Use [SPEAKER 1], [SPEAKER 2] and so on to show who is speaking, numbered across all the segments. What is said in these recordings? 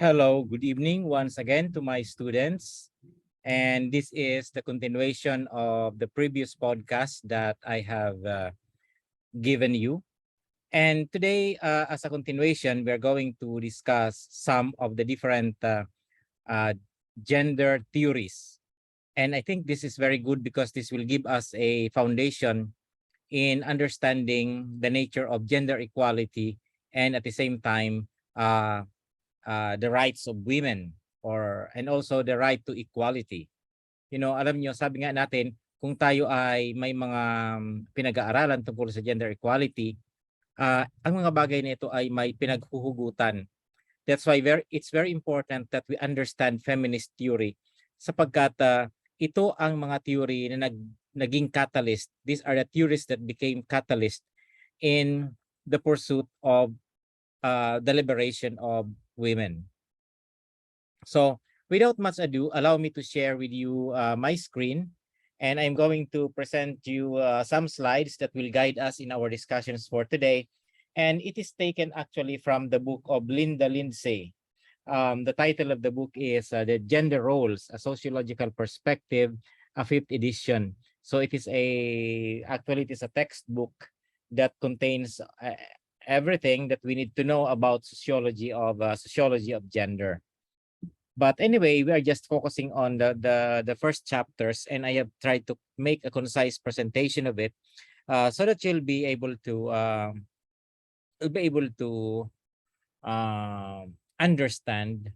[SPEAKER 1] Hello, good evening once again to my students. And this is the continuation of the previous podcast that I have given you. And today, as a continuation, we're going to discuss some of the different uh, gender theories. And I think this is very good because this will give us a foundation in understanding the nature of gender equality and at the same time, uh, the rights of women and also the right to equality. Alam niyo, sabi nga natin, kung tayo ay may mga pinag-aaralan tungkol sa gender equality, ang mga bagay na ito ay may pinaghuhugutan. That's why it's very important that we understand feminist theory sapagkat ito ang mga theory na naging catalyst. These are the theories that became catalyst in the pursuit of the liberation of women. So without much ado, allow me to share with you my screen, and I'm going to present you some slides that will guide us in our discussions for today. And it is taken actually from the book of Linda Lindsay. The title of the book is The Gender Roles, A Sociological Perspective, a fifth edition. So it is actually it is a textbook that contains everything that we need to know about sociology of gender. But anyway, we are just focusing on the first chapters, and I have tried to make a concise presentation of it, so that you'll be able to understand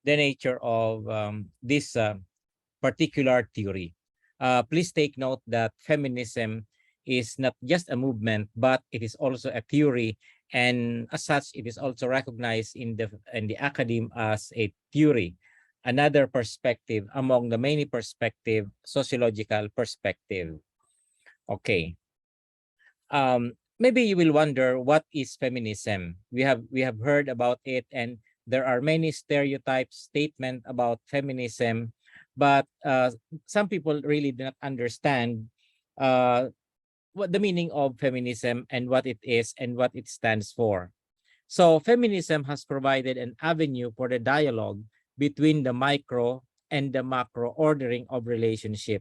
[SPEAKER 1] the nature of this particular theory. Please take note that feminism is not just a movement, but it is also a theory, and as such, it is also recognized in the academe as a theory, another perspective among the many sociological perspective. Okay. Maybe you will wonder, what is feminism? We have heard about it, and there are many stereotype statements about feminism, but some people really do not understand what the meaning of feminism and what it is and what it stands for. So feminism has provided an avenue for the dialogue between the micro and the macro ordering of relationship.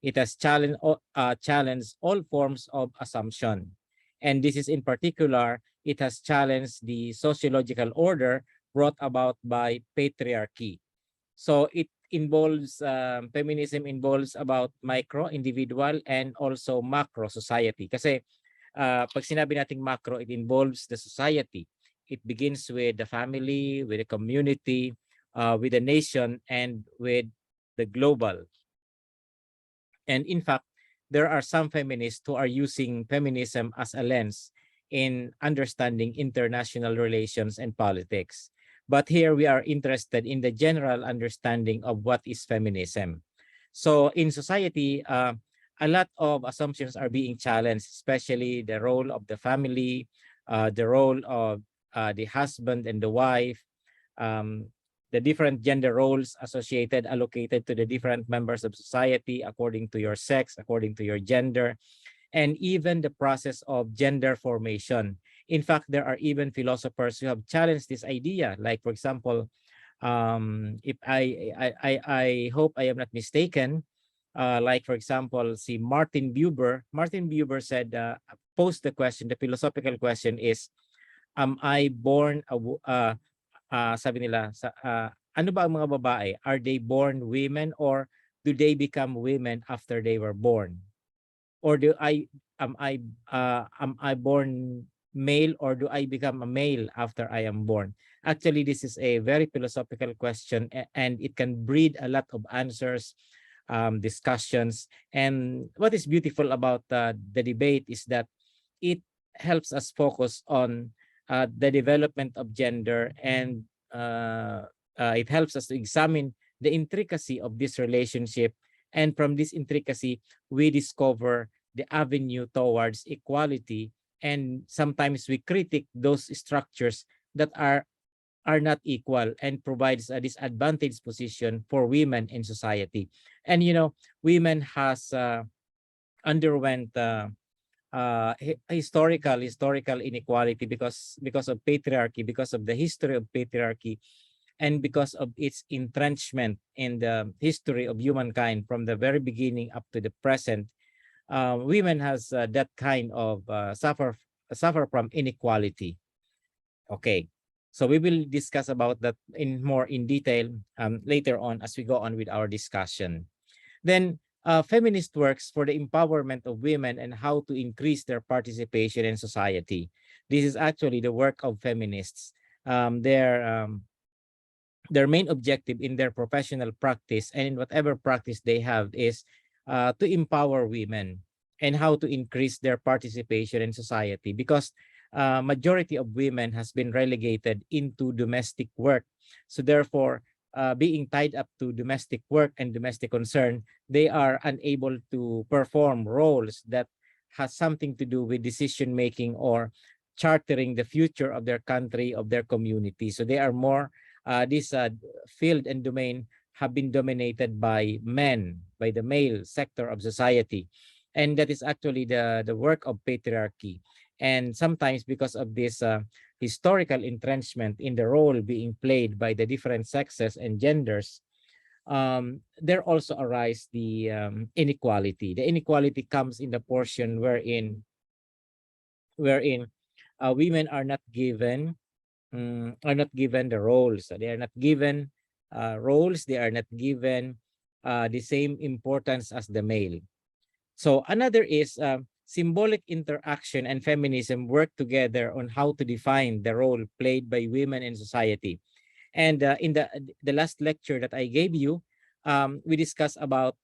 [SPEAKER 1] It has challenged all forms of assumption. And this is in particular, it has challenged the sociological order brought about by patriarchy. So it involves, feminism involves about micro, individual, and also macro society. Kasi pag sinabi nating macro, it involves the society. It begins with the family, with the community, with the nation, and with the global. And in fact, there are some feminists who are using feminism as a lens in understanding international relations and politics. But here we are interested in the general understanding of what is feminism. So in society, a lot of assumptions are being challenged, especially the role of the family, the role of the husband and the wife, the different gender roles allocated to the different members of society according to your sex, according to your gender, and even the process of gender formation. In fact, there are even philosophers who have challenged this idea. Like, for example, if I hope I am not mistaken, like, for example, see Martin Buber. Martin Buber said, posed the question, the philosophical question is, am I born sabi nila, ano ba ang mga babae? Are they born women, or do they become women after they were born? Or am I born male, or do I become a male after I am born? Actually, this is a very philosophical question, and it can breed a lot of answers, discussions. And what is beautiful about the debate is that it helps us focus on the development of gender, and it helps us to examine the intricacy of this relationship. And from this intricacy, we discover the avenue towards equality. And sometimes we critique those structures that are not equal and provides a disadvantaged position for women in society. And women has underwent historical inequality because of patriarchy, because of the history of patriarchy, and because of its entrenchment in the history of humankind from the very beginning up to the present. Women has that kind of suffer from inequality. Okay, so we will discuss about that in more in detail later on as we go on with our discussion. Then feminist works for the empowerment of women and how to increase their participation in society. This is actually the work of feminists. Their main objective in their professional practice and in whatever practice they have is to empower women and how to increase their participation in society, because majority of women has been relegated into domestic work. So therefore, being tied up to domestic work and domestic concern, they are unable to perform roles that has something to do with decision making or chartering the future of their country, of their community. So they are more this field and domain have been dominated by men, by the male sector of society. And that is actually the work of patriarchy. And sometimes because of this historical entrenchment in the role being played by the different sexes and genders, there also arise the inequality. The inequality comes in the portion wherein women are not given the roles. They are not given roles. They are not given the same importance as the male. So another is symbolic interaction and feminism work together on how to define the role played by women in society. And in the last lecture that I gave you, we discussed about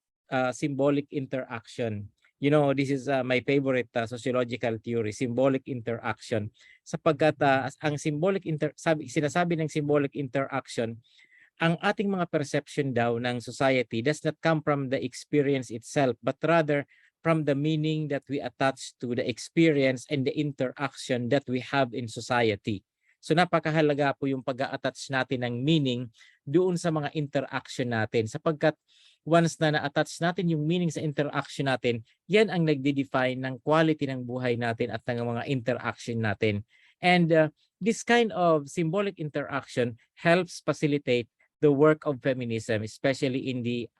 [SPEAKER 1] symbolic interaction. You know, this is my favorite sociological theory, symbolic interaction. Sapagkat ang sinasabi ng symbolic interaction, ang ating mga perception daw ng society does not come from the experience itself, but rather from the meaning that we attach to the experience and the interaction that we have in society. So napakahalaga po yung pag-a-attach natin ng meaning doon sa mga interaction natin, sapagkat once na na-attach natin yung meaning sa interaction natin, yan ang nagde-define ng quality ng buhay natin at ng mga interaction natin. And this kind of symbolic interaction helps facilitate the work of feminism, especially in the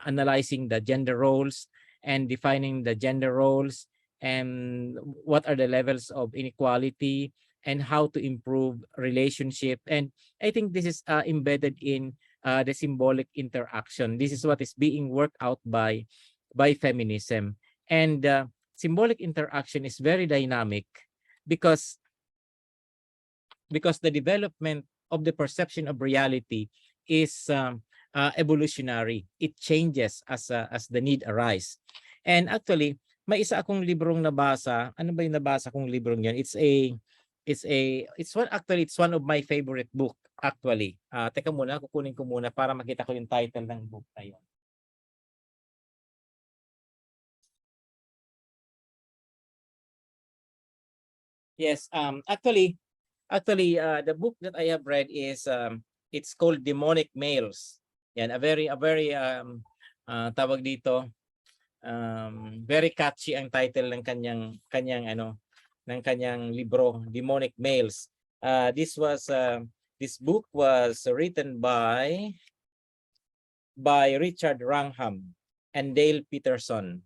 [SPEAKER 1] analyzing the gender roles and defining the gender roles and what are the levels of inequality and how to improve relationship. And I think this is embedded in the symbolic interaction. This is what is being worked out by feminism. And symbolic interaction is very dynamic because the development of the perception of reality is evolutionary. It changes as the need arise. And actually, may isa akong librong nabasa. Ano ba yung nabasa kong librong yun? It's one of my favorite book actually. Teka muna, kukunin ko muna para makita ko yung title ng book na yun. Yes, actually the book that I have read is it's called Demonic Males. Yan, a very tawag dito, very catchy ang title ng kanyang libro, Demonic Males. This book was written by Richard Wrangham and Dale Peterson.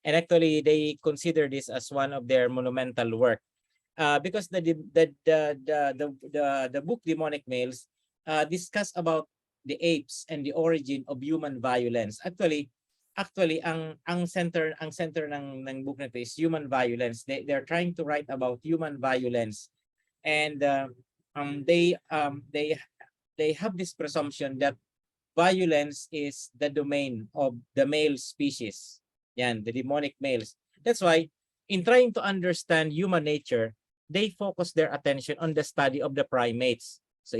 [SPEAKER 1] And actually they consider this as one of their monumental work. Because the book Demonic Males discuss about the apes and the origin of human violence. Actually ang center ng book na ito is human violence. They're trying to write about human violence, and they have this presumption that violence is the domain of the male species. Yan, the demonic males. That's why in trying to understand human nature, they focus their attention on the study of the primates. So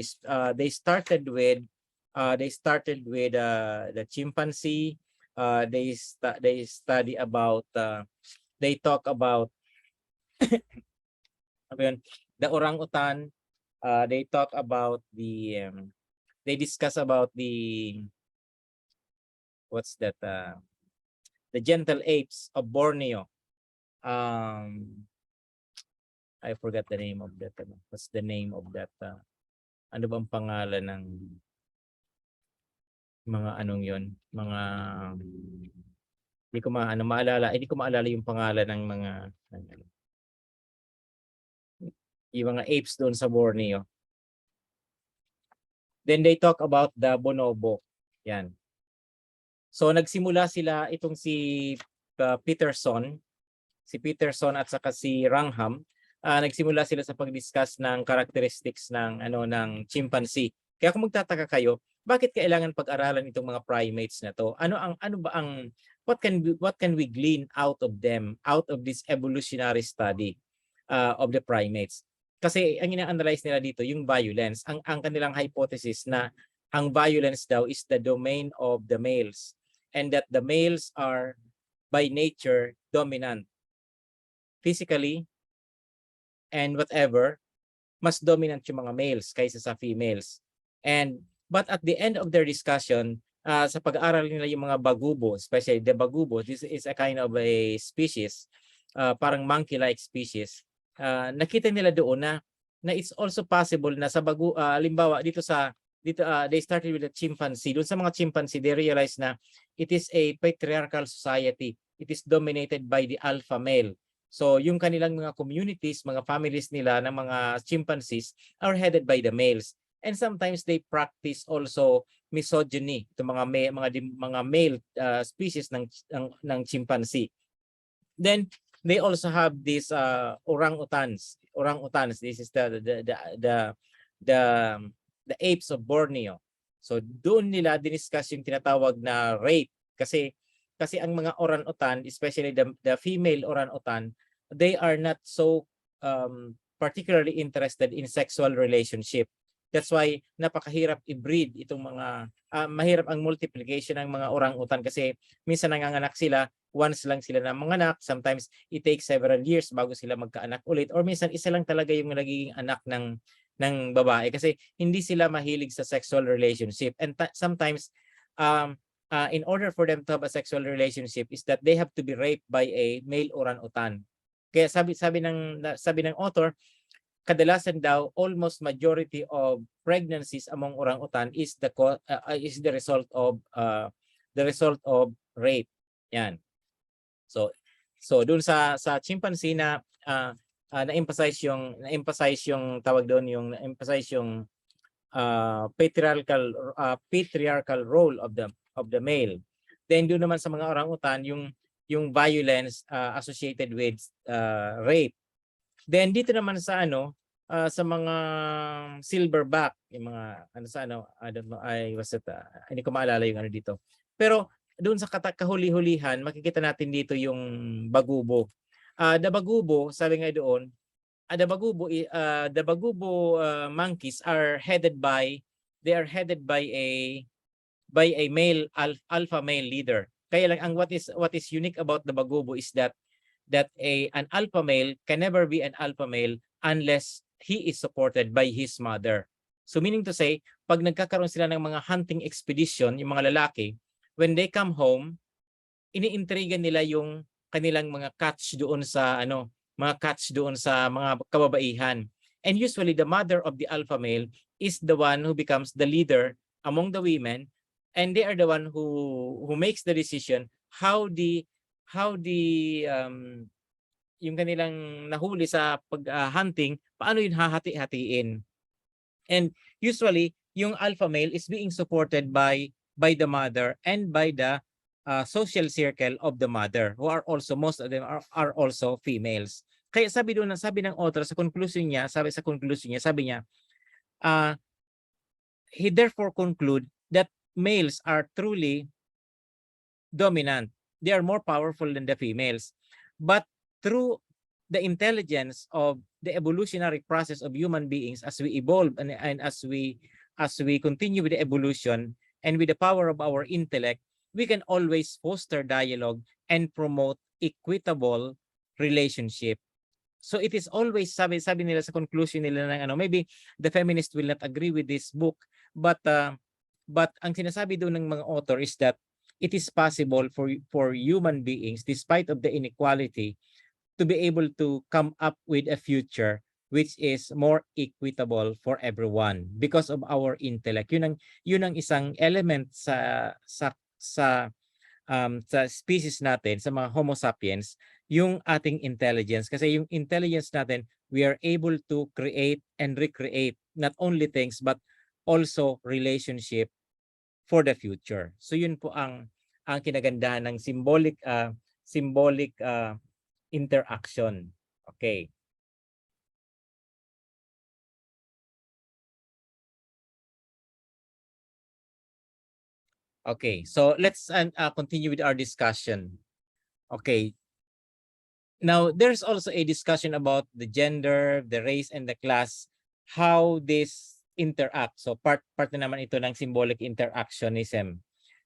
[SPEAKER 1] they started with the chimpanzee. They study about they talk about the orangutan. They talk about they discuss about the what's that the gentle apes of Borneo. um I forgot the name of that. What's the name of that? Ano bang pangalan ng mga anong yon? Mga hindi ko maalala, hindi ko maalala yung pangalan ng mga yung mga apes doon sa Borneo. Then they talk about the bonobo. Yan. So nagsimula sila itong si Peterson at saka si Rangham. Nagsimula sila sa pag-discuss ng characteristics ng chimpanzee. Kaya kung magtataka kayo, bakit kailangan pag-aralan itong mga primates na to? What can we glean out of them, out of this evolutionary study of the primates? Kasi ang ina-analyze nila dito yung violence. Ang kanilang hypothesis na ang violence daw is the domain of the males and that the males are by nature dominant physically and whatever, mas dominant yung mga males kaysa sa females. But at the end of their discussion, sa pag-aaral nila yung mga bagubo, especially the bagubo, this is a kind of a species, parang monkey-like species. Nakita nila doon na it's also possible na sa halimbawa dito they started with the chimpanzee. Doon sa mga chimpanzee, they realized na it is a patriarchal society. It is dominated by the alpha male. So yung kanilang mga communities, mga families nila ng mga chimpanzees are headed by the males. And sometimes they practice also misogyny, itong mga male species ng chimpanzee. Then they also have these orangutans. This is the apes of Borneo. So doon nila diniscuss yung tinatawag na rape kasi ang mga orangutan, especially the female orangutan, they are not so particularly interested in sexual relationship. That's why napakahirap i-breed itong mahirap ang multiplication ng mga orangutan kasi minsan nanganganak sila, once lang sila na manganak, sometimes it takes several years bago sila magkaanak ulit or minsan isa lang talaga yung nagiging anak ng babae kasi hindi sila mahilig sa sexual relationship. And sometimes in order for them to have a sexual relationship is that they have to be raped by a male orangutan. Kaya sabi ng author, kadalasan daw almost majority of pregnancies among orangutan is the result of rape. Yan. So doon sa chimpanzee na-emphasize yung tawag doon yung patriarchal role of the male. Then doon naman sa mga orangutan yung violence associated with rape. Then dito naman sa sa mga silverback, yung mga I don't know, hindi ko maalala yung dito. Pero doon sa kahuli-hulihan, makikita natin dito yung bagubo. The bagubo, sabi nga doon, the bagubo monkeys are headed by a male alpha male leader. Kaya lang what is unique about the bagubo is that an alpha male can never be an alpha male unless he is supported by his mother. So meaning to say, pag nagkakaroon sila ng mga hunting expedition, yung mga lalaki, when they come home, iniintriga nila yung kanilang mga catch doon sa mga kababaihan. And usually the mother of the alpha male is the one who becomes the leader among the women, and they are the one who makes the decision how yung kanilang nahuli sa pag-hunting, paano yun hahati-hatiin. And usually, yung alpha male is being supported by the mother and by the social circle of the mother, who are also, most of them are also females. Kaya sabi ng author sa conclusion niya, he therefore conclude that males are truly dominant. They are more powerful than the females. But through the intelligence of the evolutionary process of human beings, as we evolve and as we continue with the evolution and with the power of our intellect, we can always foster dialogue and promote equitable relationship. So it is always, sabi nila sa conclusion nila ng maybe the feminists will not agree with this book, but ang sinasabi doon ng mga author is that it is possible for human beings, despite of the inequality, to be able to come up with a future which is more equitable for everyone because of our intellect. Yun ang isang element sa species natin, sa mga Homo sapiens, yung ating intelligence. Kasi yung intelligence natin, we are able to create and recreate not only things but also relationship for the future. So yun po ang kinagandahan ng symbolic interaction. Okay. Okay. So let's continue with our discussion. Okay. Now, there's also a discussion about the gender, the race, and the class, how this interact. So part na naman ito ng symbolic interactionism.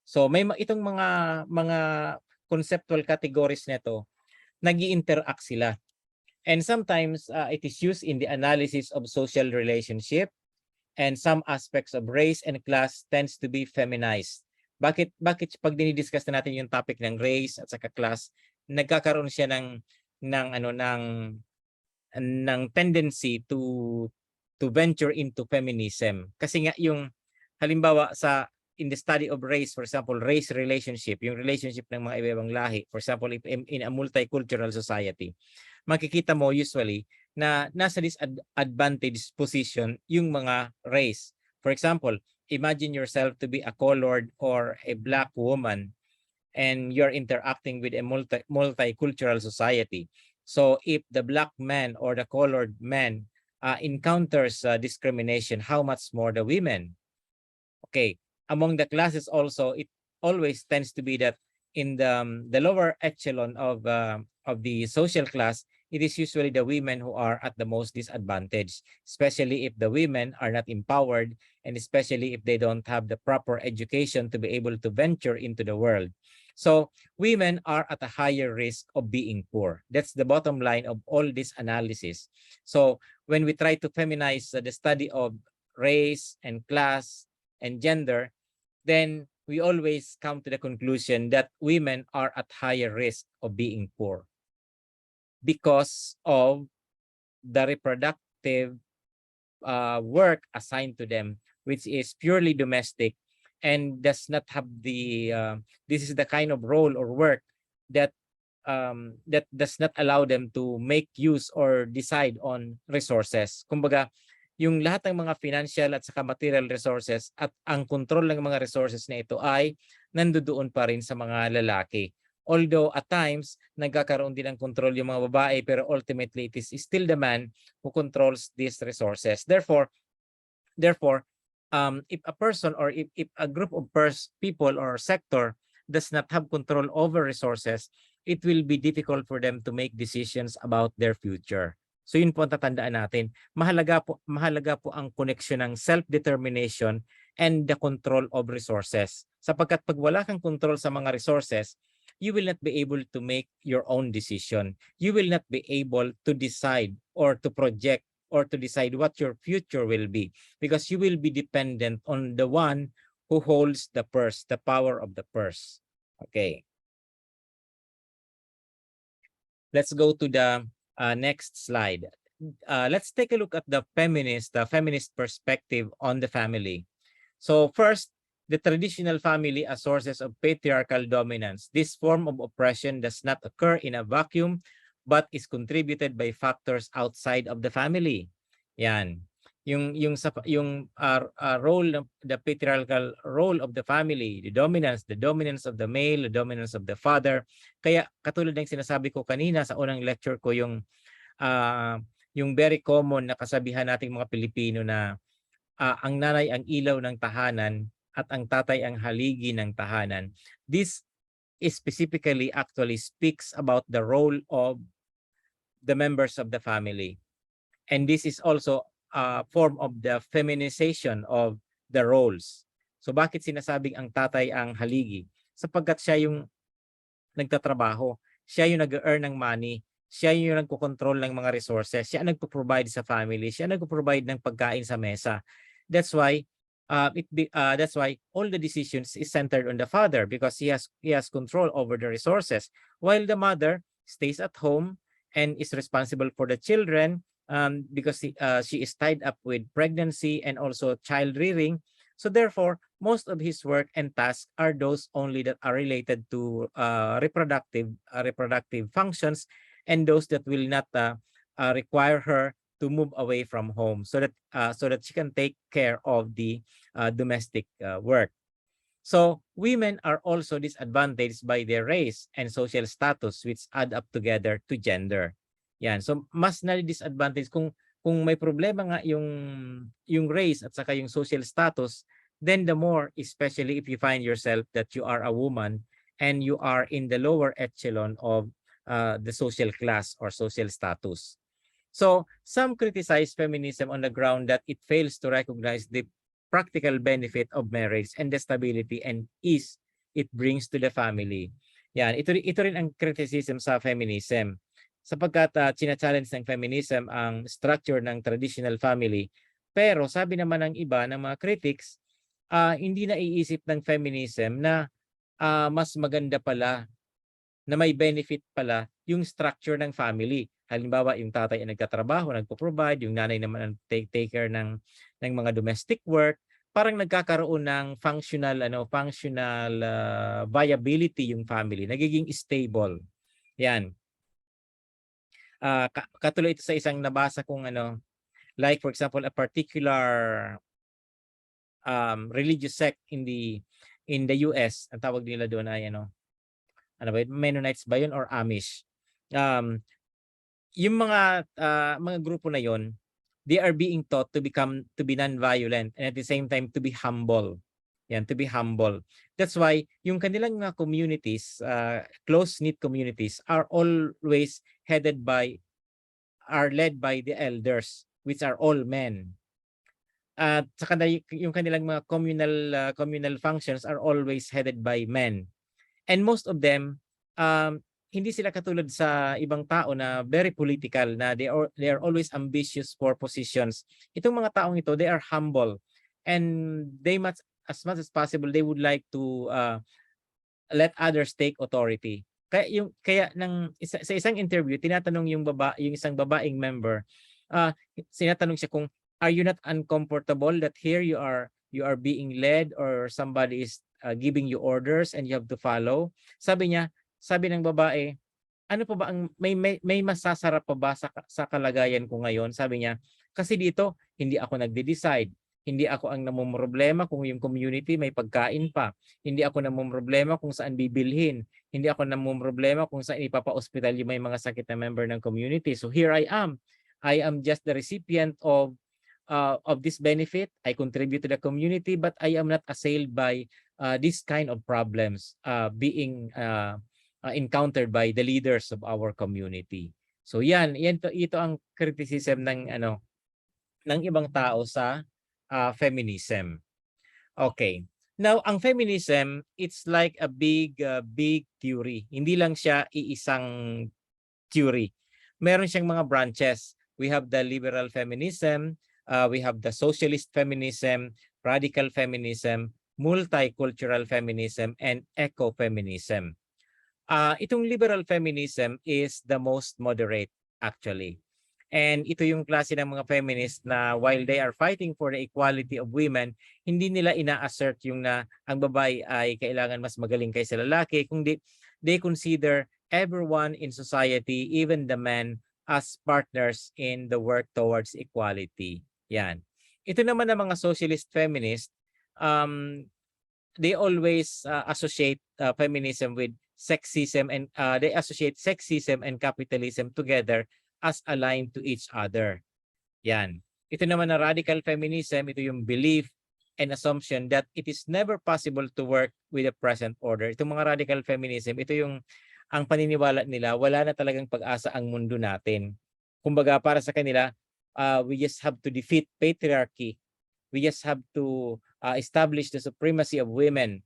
[SPEAKER 1] So may itong mga conceptual categories nito, nag-interact sila. And sometimes it is used in the analysis of social relationship, and some aspects of race and class tends to be feminized. Bakit pag dinidiscuss na natin yung topic ng race at saka class, nagkakaroon siya ng tendency to venture into feminism. Kasi nga yung halimbawa in the study of race, for example, race relationship, yung relationship ng mga iba-ibang lahi, for example, in a multicultural society, makikita mo usually na nasa disadvantaged position yung mga race. For example, imagine yourself to be a colored or a black woman and you're interacting with a multicultural society. So if the black man or the colored man encounters discrimination, how much more the women? Okay, among the classes also, it always tends to be that in the lower echelon of the social class, it is usually the women who are at the most disadvantaged, especially if the women are not empowered and especially if they don't have the proper education to be able to venture into the world. So women are at a higher risk of being poor. That's the bottom line of all this analysis. So when we try to feminize the study of race and class and gender, then we always come to the conclusion that women are at higher risk of being poor because of the reproductive work assigned to them, which is purely domestic and does not have this is the kind of role or work that that does not allow them to make use or decide on resources. Kumbaga, yung lahat ng mga financial at saka material resources at ang control ng mga resources na ito ay nandoon pa rin sa mga lalaki. Although at times, nagkakaroon din ng control yung mga babae, pero ultimately it is still the man who controls these resources. Therefore, if a person or if a group of people or sector does not have control over resources, it will be difficult for them to make decisions about their future. So yun po ang tatandaan natin. Mahalaga po ang connection ng self-determination and the control of resources. Sapagkat pag wala kang control sa mga resources, you will not be able to make your own decision. You will not be able to decide or to project or to decide what your future will be because you will be dependent on the one who holds the purse, the power of the purse. Okay. Let's go to the next slide. Let's take a look at the feminist perspective on the family. So first, the traditional family as sources of patriarchal dominance. This form of oppression does not occur in a vacuum, but is contributed by factors outside of the family. Yan. Yung role, the patriarchal role of the family, the dominance of the male, the dominance of the father. Kaya katulad ng sinasabi ko kanina sa unang lecture ko, yung very common na kasabihan nating mga Pilipino na ang nanay ang ilaw ng tahanan at ang tatay ang haligi ng tahanan. This specifically actually speaks about the role of the members of the family. And this is also a form of the feminization of the roles. So bakit sinasabing ang tatay ang haligi? Sapagkat siya yung nagtatrabaho, siya yung nag-earn ng money, siya yung nagko-control ng mga resources, siya ang nagpo-provide sa family, siya nagpo-provide ng pagkain sa mesa. That's why all the decisions is centered on the father because he has control over the resources, while the mother stays at home and is responsible for the children, because she is tied up with pregnancy and also child rearing. So therefore, most of his work and tasks are those only that are related to reproductive functions, and those that will not require her to move away from home, so that she can take care of the domestic work. So women are also disadvantaged by their race and social status, which add up together to gender. Yan. So mas na-disadvantage kung may problema nga yung race at saka yung social status, then the more, especially if you find yourself that you are a woman and you are in the lower echelon of the social class or social status. So some criticize feminism on the ground that it fails to recognize the practical benefit of marriage and the stability and ease it brings to the family. Yan, ito rin ang criticism sa feminism. Sapagkat china-challenge ng feminism ang structure ng traditional family. Pero sabi naman ng iba, ng mga critics, hindi naiisip ng feminism na mas maganda pala, na may benefit pala yung structure ng family. Halimbawa, yung tatay ay nagtatrabaho, nagpo-provide, yung nanay naman ang take care ng mga domestic work, parang nagkakaroon ng functional viability yung family, nagiging stable. Yan. Katuloy ito sa isang nabasa kong like for example a particular religious sect in the US, ang tawag nila doon ay ano ba, Mennonites ba yun or Amish? Yung mga grupo na yon, they are being taught to be non-violent and at the same time to be humble. Yan, to be humble. That's why yung kanilang mga communities, close-knit communities are led by the elders, which are all men. At saka yung kanilang mga communal functions are always headed by men. And most of them, hindi sila katulad sa ibang tao na very political, na they are always ambitious for positions. Itong mga taong ito, they are humble, and as much as possible they would like to let others take authority. Kaya sa isang interview, tinatanong yung isang babaeng member, sinatanong siya kung, are you not uncomfortable that here you are being led, or somebody is giving you orders and you have to follow? Sabi ng babae, ano pa ba ang may masasarap pa ba sa kalagayan ko ngayon? Sabi niya, kasi dito hindi ako nagde-decide. Hindi ako ang namomroblema kung yung community may pagkain pa. Hindi ako namomroblema kung saan bibilhin. Hindi ako namomroblema kung saan ipapa-ospital yung may mga sakit na member ng community. So here I am. I am just the recipient of this benefit. I contribute to the community, but I am not assailed by this kind of problems being encountered by the leaders of our community. So ito ang criticism ng ibang tao sa feminism. Okay. Now, ang feminism, it's like a big theory. Hindi lang siya iisang theory. Meron siyang mga branches. We have the liberal feminism, we have the socialist feminism, radical feminism, multicultural feminism, and ecofeminism. Itong liberal feminism is the most moderate actually. And ito yung klase ng mga feminists na while they are fighting for the equality of women, hindi nila ina-assert yung na ang babae ay kailangan mas magaling kaysa lalaki, kundi they consider everyone in society, even the men, as partners in the work towards equality. Yan. Ito naman ang mga socialist feminists, they always associate feminism with sexism, and they associate sexism and capitalism together as aligned to each other. Yan. Ito naman na radical feminism, ito yung belief and assumption that it is never possible to work with the present order. Itong mga radical feminism, ito yung ang paniniwala nila, wala na talagang pag-asa ang mundo natin. Kumbaga para sa kanila, we just have to defeat patriarchy. We just have to establish the supremacy of women.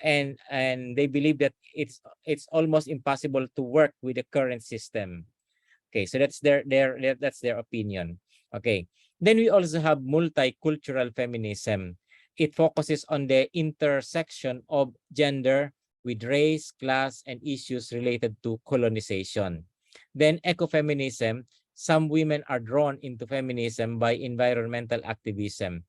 [SPEAKER 1] And they believe that it's almost impossible to work with the current system. Okay, so that's their opinion. Okay. Then we also have multicultural feminism. It focuses on the intersection of gender with race, class, and issues related to colonization. Then ecofeminism, some women are drawn into feminism by environmental activism.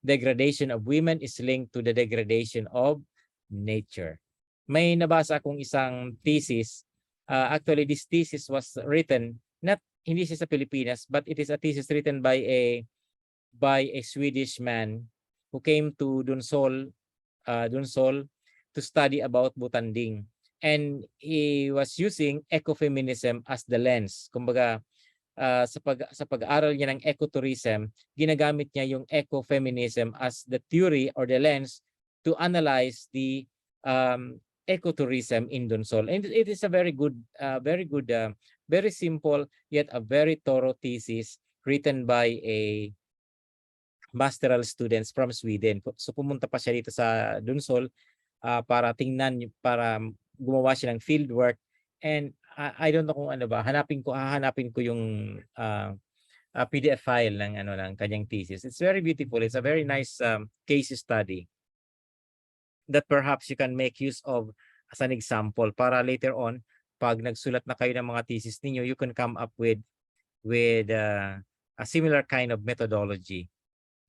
[SPEAKER 1] Degradation of women is linked to the degradation of nature. May nabasa akong isang thesis. Actually, this thesis was written, not hindi siya sa Pilipinas, but it is a thesis written by a Swedish man who came to Dunsol to study about butanding. And he was using ecofeminism as the lens. Kumbaga, sa pag-aaral niya ng ecotourism, ginagamit niya yung ecofeminism as the theory or the lens to analyze the ecotourism in Dunsol. And it is a very good, very simple yet a very thorough thesis written by a masteral students from Sweden. So pumunta pa siya dito sa Dunsol para tingnan, para gumawa siya ng field work. And I don't know kung ano ba, hahanapin ko yung PDF file ng ng kanyang thesis. It's very beautiful. It's a very nice case study that perhaps you can make use of as an example para later on pag nagsulat na kayo ng mga thesis ninyo, you can come up with a similar kind of methodology.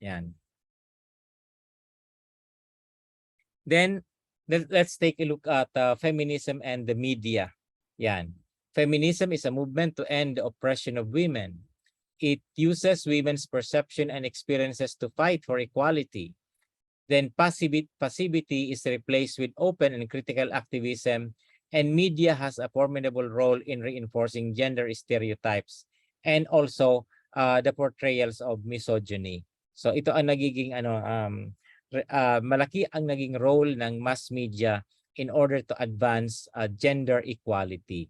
[SPEAKER 1] Yan. Then let's take a look at feminism and the media. Yan. Feminism is a movement to end the oppression of women. It uses women's perception and experiences to fight for equality. Then passivity is replaced with open and critical activism, and media has a formidable role in reinforcing gender stereotypes and also the portrayals of misogyny. So ito ang nagiging malaki ang naging role ng mass media in order to advance gender equality.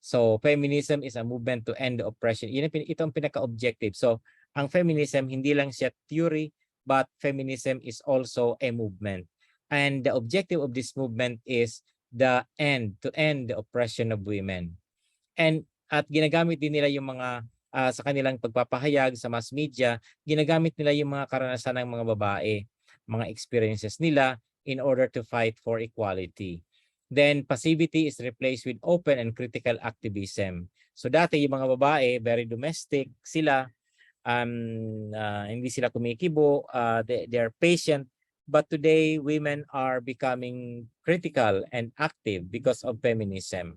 [SPEAKER 1] So feminism is a movement to end the oppression. Ito ang pinaka-objective. So ang feminism hindi lang siya theory, but feminism is also a movement. And the objective of this movement is to end the oppression of women. And at ginagamit din nila yung mga sa kanilang pagpapahayag sa mass media, ginagamit nila yung mga karanasan ng mga babae, mga experiences nila in order to fight for equality. Then passivity is replaced with open and critical activism. So dati yung mga babae, very domestic sila, hindi sila kumikibo, they are patient, but today women are becoming critical and active because of feminism.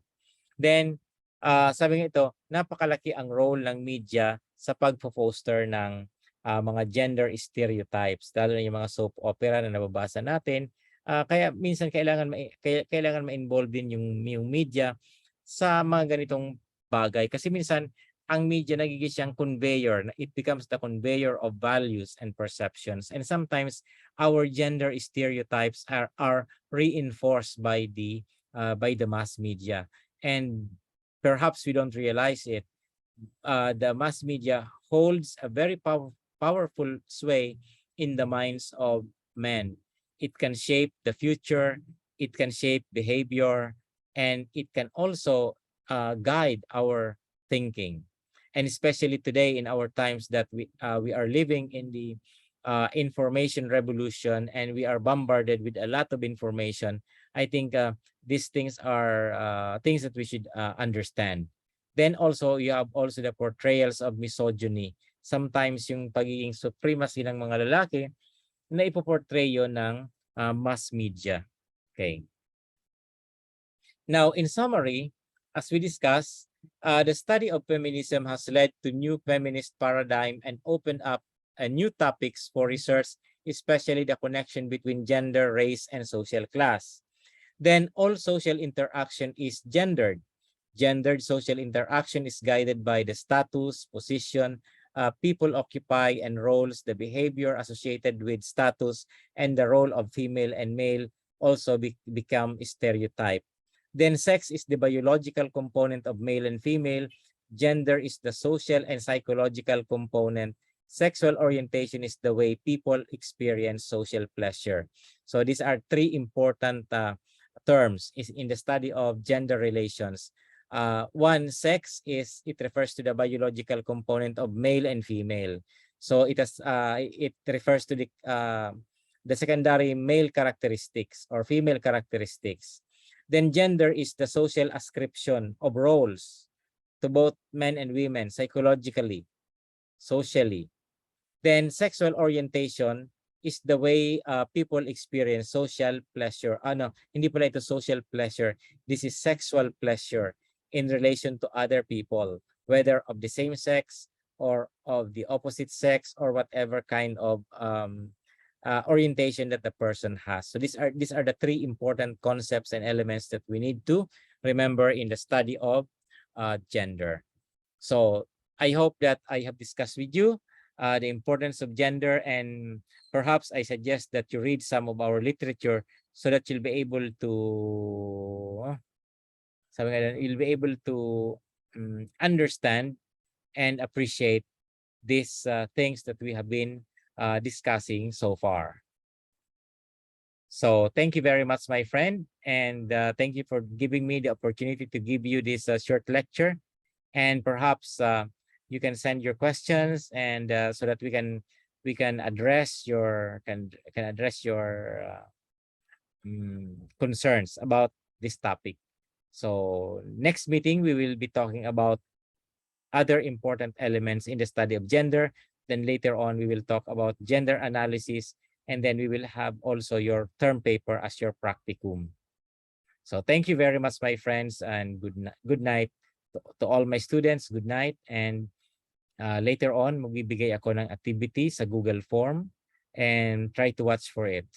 [SPEAKER 1] Then sabi nga ito, napakalaki ang role ng media sa pagpo-foster ng mga gender stereotypes, lalo na yung mga soap opera na nababasa natin. Kaya minsan kailangan ma-involve din yung media sa mga ganitong bagay kasi minsan ang media nagiging siyang conveyor, it becomes the conveyor of values and perceptions, and sometimes our gender stereotypes are reinforced by the mass media, and perhaps we don't realize it. The mass media holds a very powerful sway in the minds of men. It can shape the future, it can shape behavior, and it can also guide our thinking. And especially today in our times that we are living in the information revolution and we are bombarded with a lot of information, I think these things are things that we should understand. Then also you have also the portrayals of misogyny. Sometimes yung pagiging supremacy ng mga lalaki na ipoportray yun ng mass media. Okay. Now, in summary, as we discussed, the study of feminism has led to new feminist paradigm and opened up new topics for research, especially the connection between gender, race, and social class. Then all social interaction is gendered. Gendered social interaction is guided by the status, position, people occupy, and roles, the behavior associated with status, and the role of female and male also become stereotyped. Then sex is the biological component of male and female. Gender is the social and psychological component. Sexual orientation is the way people experience social pleasure. So these are three important terms in the study of gender relations. One, sex it refers to the biological component of male and female. So it refers to the secondary male characteristics or female characteristics. Then gender is the social ascription of roles. to both men and women psychologically, socially. Then sexual orientation is the way people experience social pleasure. No, hindi pala ito social pleasure. This is sexual pleasure in relation to other people, whether of the same sex or of the opposite sex or whatever kind of orientation that the person has. So these are the three important concepts and elements that we need to remember in the study of gender. So I hope that I have discussed with you the importance of gender, and perhaps I suggest that you read some of our literature so that you'll be able to you'll be able to understand and appreciate these things that we have been discussing so far. So thank you very much, my friend, and thank you for giving me the opportunity to give you this short lecture. And perhaps you can send your questions, and so that we can address your concerns about this topic. So next meeting we will be talking about other important elements in the study of gender. Then later on we will talk about gender analysis, and then we will have also your term paper as your practicum. So thank you very much, my friends, and good night to all my students. Good night, and later on magbibigay ako ng activity sa Google form, and try to watch for it.